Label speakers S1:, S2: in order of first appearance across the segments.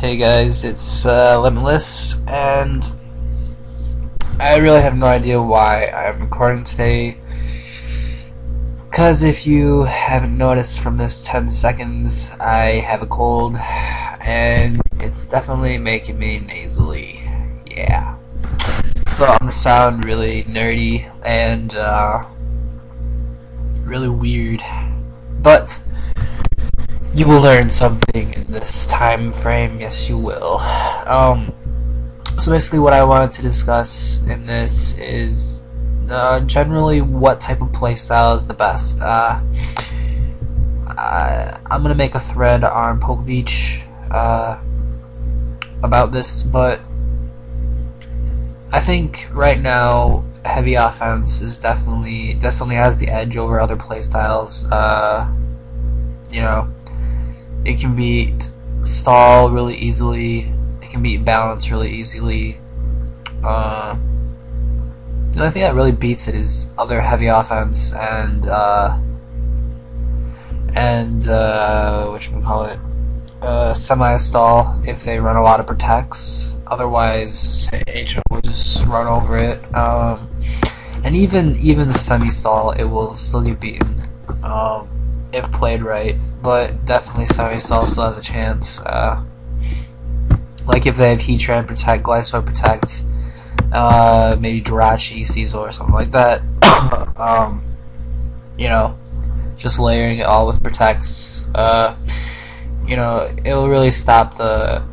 S1: Hey guys, it's Limitless, and I really have no idea why I'm recording today. Because if you haven't noticed from this 10 seconds, I have a cold, and it's definitely making me nasally. Yeah. So I'm gonna sound really nerdy and really weird, but you will learn something in this time frame. Yes, you will. So basically, what I wanted to discuss in this is generally what type of playstyle is the best. I'm gonna make a thread on Poke Beach about this, but I think right now heavy offense is definitely has the edge over other playstyles. You know, it can beat stall really easily. It can beat balance really easily. The only thing that really beats it is other heavy offense and whatchamacallit, semi-stall if they run a lot of protects. Otherwise, HO will just run over it. And even semi-stall, it will still get beaten if played right. But definitely semi-stall still has a chance. Like if they have Heatran Protect, Glycerin Protect, maybe Jirachi, Cecil, or something like that. You know, just layering it all with Protects. You know, it will really stop the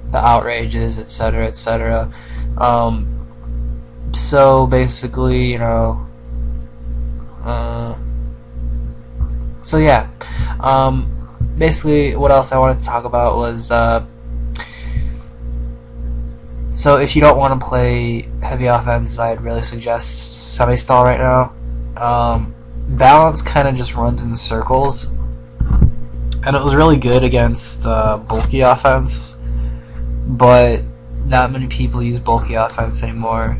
S1: the outrages, etc., etc. So basically, you know, so yeah, basically what else I wanted to talk about was, so if you don't want to play heavy offense, I'd really suggest semi-stall right now. Balance kind of just runs in circles, and it was really good against bulky offense, but not many people use bulky offense anymore.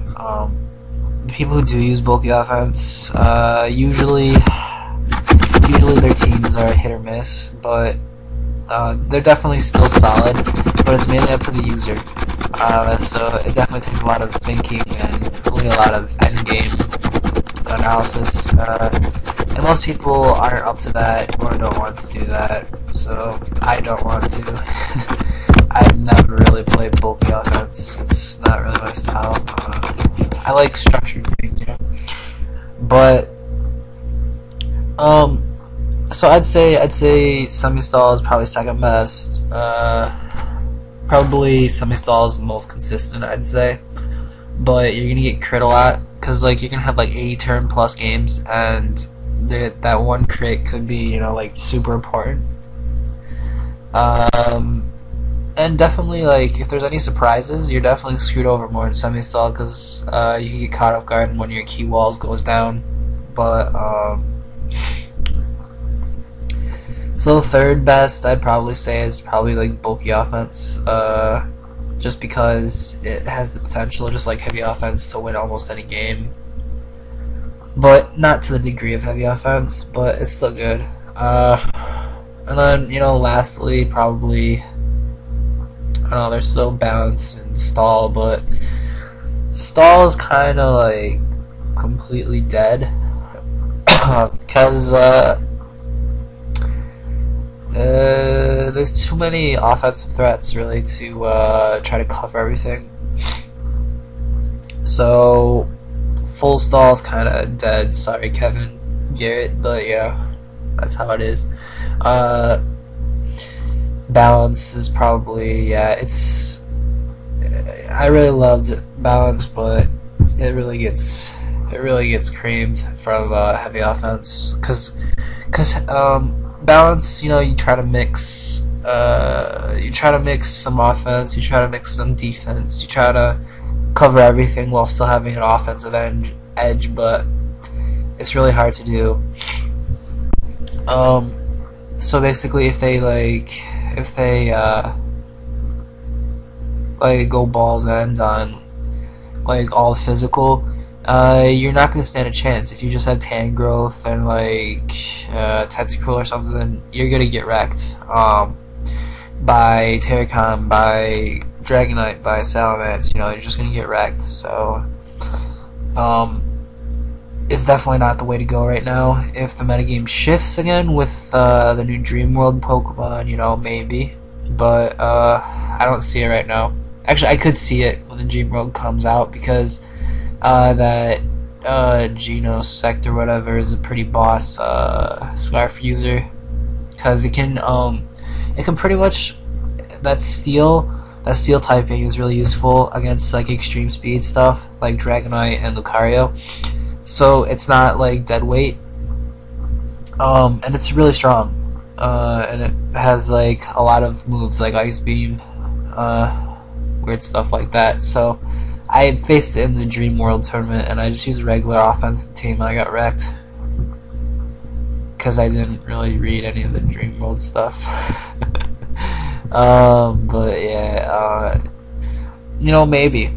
S1: The people who do use bulky offense, usually their teams are hit or miss, but they're definitely still solid, but it's mainly up to the user. So it definitely takes a lot of thinking and really a lot of endgame analysis, and most people aren't up to that or don't want to do that, so I don't want to. I've never really played bulky offense. It's not really my style. I like structured things, you know. But so I'd say semi-stall is probably second best. Probably semi-stall is the most consistent, I'd say. But you're gonna get crit a lot, cause like you're gonna have like 80 turn plus games, and that one crit could be, you know, like super important. And definitely, like, if there's any surprises, you're definitely screwed over more in semi-stall, because you can get caught off guard when your key walls goes down. But so third best, I'd probably say, is probably like bulky offense, just because it has the potential, just like heavy offense, to win almost any game. But not to the degree of heavy offense, but it's still good. And then, you know, lastly, probably, I don't know, there's still balance and stall, but stall is kind of like completely dead, because there's too many offensive threats really to try to cover everything. So full stall is kind of dead. Sorry, Kevin Garrett, but yeah, that's how it is. Balance is probably, yeah, it's, I really loved balance, but it really gets creamed from heavy offense, cause balance, you know, you try to mix some offense, you try to mix some defense, you try to cover everything while still having an offensive edge, but it's really hard to do. So basically, if they like go balls end on like all physical, you're not going to stand a chance. If you just have tan growth and like tentacle or something, you're going to get wrecked by Terracon, by Dragonite, by Salamence. You know, you're just going to get wrecked. So it's definitely not the way to go right now. If the metagame shifts again with the new Dream World Pokemon, you know, maybe. But I don't see it right now. Actually, I could see it when the Dream World comes out, because that Genosect or whatever is a pretty boss Scarf user, because it can pretty much, that steel typing is really useful against like extreme speed stuff like Dragonite and Lucario. So it's not like dead weight, and it's really strong, and it has like a lot of moves like Ice Beam, weird stuff like that. So I faced it in the Dream World tournament, and I just used a regular offensive team, and I got wrecked because I didn't really read any of the Dream World stuff. But yeah, you know, maybe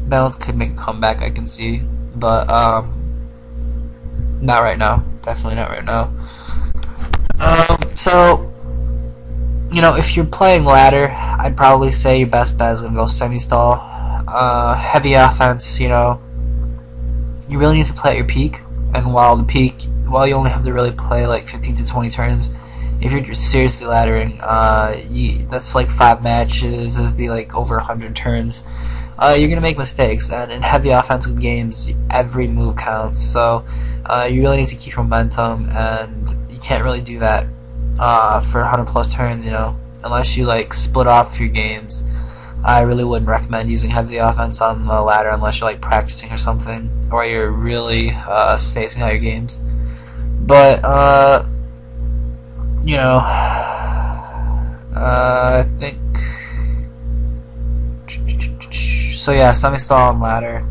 S1: Balance could make a comeback, I can see, but not right now. Definitely not right now. So, you know, if you're playing ladder, I'd probably say your best bet is gonna go semi-stall. Heavy offense, you know, you really need to play at your peak, and while you only have to really play like 15 to 20 turns, if you're just seriously laddering, that's like 5 matches, it'd be like over 100 turns. You're gonna make mistakes, and in heavy offensive games, every move counts. So you really need to keep momentum, and you can't really do that for 100+ turns, you know, unless you like split off your games. I really wouldn't recommend using heavy offense on the ladder unless you're like practicing or something, or you're really spacing out your games. But you know, I think so. Yeah, semi-stall and ladder.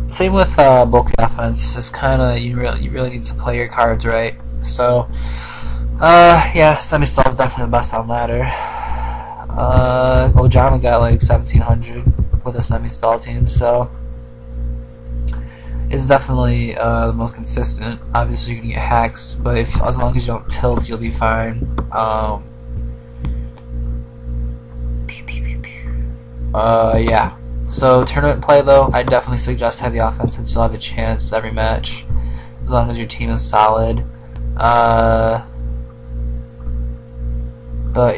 S1: Same with bulky offense. It's kind of, you really need to play your cards right. So yeah, semi-stall is definitely the best on ladder. Ojama got like 1700 with a semi-stall team, so it's definitely the most consistent. Obviously, you're gonna get hacks, but as long as you don't tilt, you'll be fine. Yeah. So tournament play though, I definitely suggest heavy offense since you'll have a chance every match, as long as your team is solid. But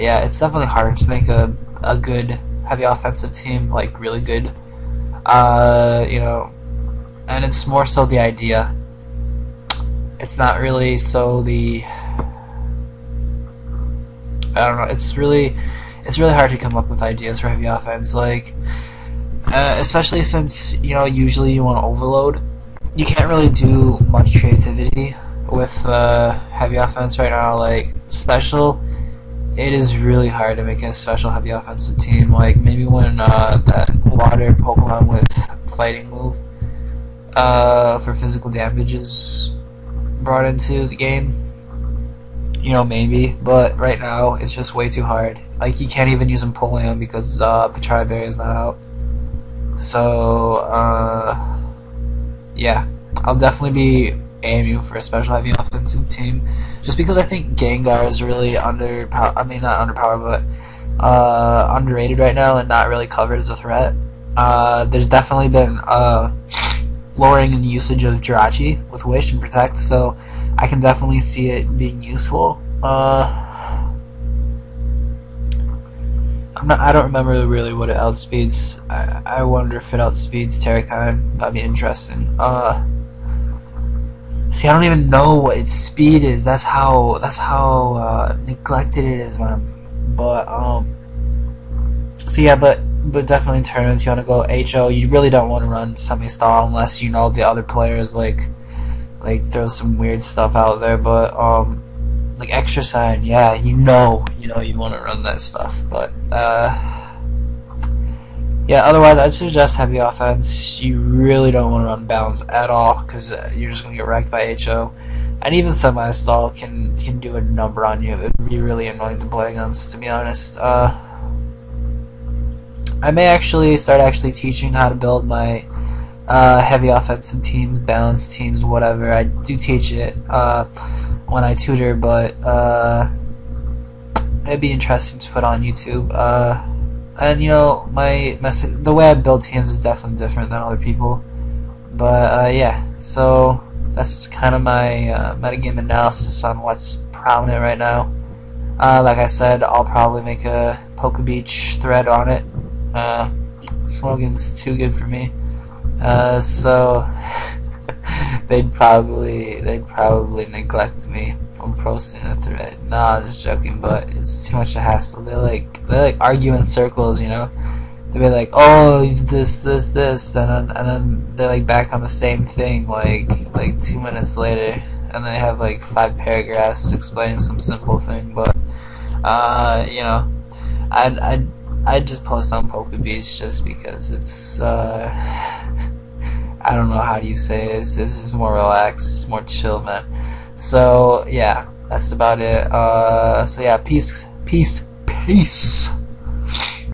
S1: yeah, it's definitely hard to make a good heavy offensive team, like really good. You know, and it's more so the idea. It's not really so the, I don't know. It's really hard to come up with ideas for heavy offense, like especially since, you know, usually you want to overload. You can't really do much creativity with heavy offense right now. Like special, it is really hard to make a special heavy offensive team. Like maybe when that water Pokemon with fighting move for physical damage is brought into the game, you know, maybe. But right now it's just way too hard. Like you can't even use Empoleon because Petriberry Berry is not out. So yeah, I'll definitely be aiming for a special heavy offensive team, just because I think Gengar is really not underpowered, but underrated right now and not really covered as a threat. There's definitely been lowering in the usage of Jirachi with Wish and Protect, so I can definitely see it being useful. I don't remember really what it outspeeds. I wonder if it outspeeds Terracon. That'd be interesting. See, I don't even know what its speed is. That's how neglected it is, man. But so yeah, but definitely in tournaments you want to go HO. You really don't want to run semi-stall unless you know the other players like throw some weird stuff out there. But like Extra Sign, yeah, you know you want to run that stuff. But yeah, otherwise I'd suggest heavy offense. You really don't want to run balance at all, because you're just gonna get wrecked by HO. And even semi-stall can do a number on you. It would be really annoying to play against, to be honest. I may actually start teaching how to build my heavy offensive teams, balanced teams, whatever. I do teach it when I tutor, but it'd be interesting to put on YouTube. And you know, the way I build teams is definitely different than other people. But yeah, so that's kind of my metagame analysis on what's prominent right now. Like I said, I'll probably make a Poke Beach thread on it. Smoggin's too good for me. So they'd probably neglect me from posting a thread. Nah, I'm just joking, but it's too much a hassle. They like argue in circles, you know. They'd be like, "Oh, you did this, and then they're like back on the same thing like 2 minutes later, and they have like 5 paragraphs explaining some simple thing." But you know, I'd just post on Poke Beach just because it's I don't know how do you say it. It's just more relaxed, it's more chill, man. So yeah, that's about it. So yeah, peace.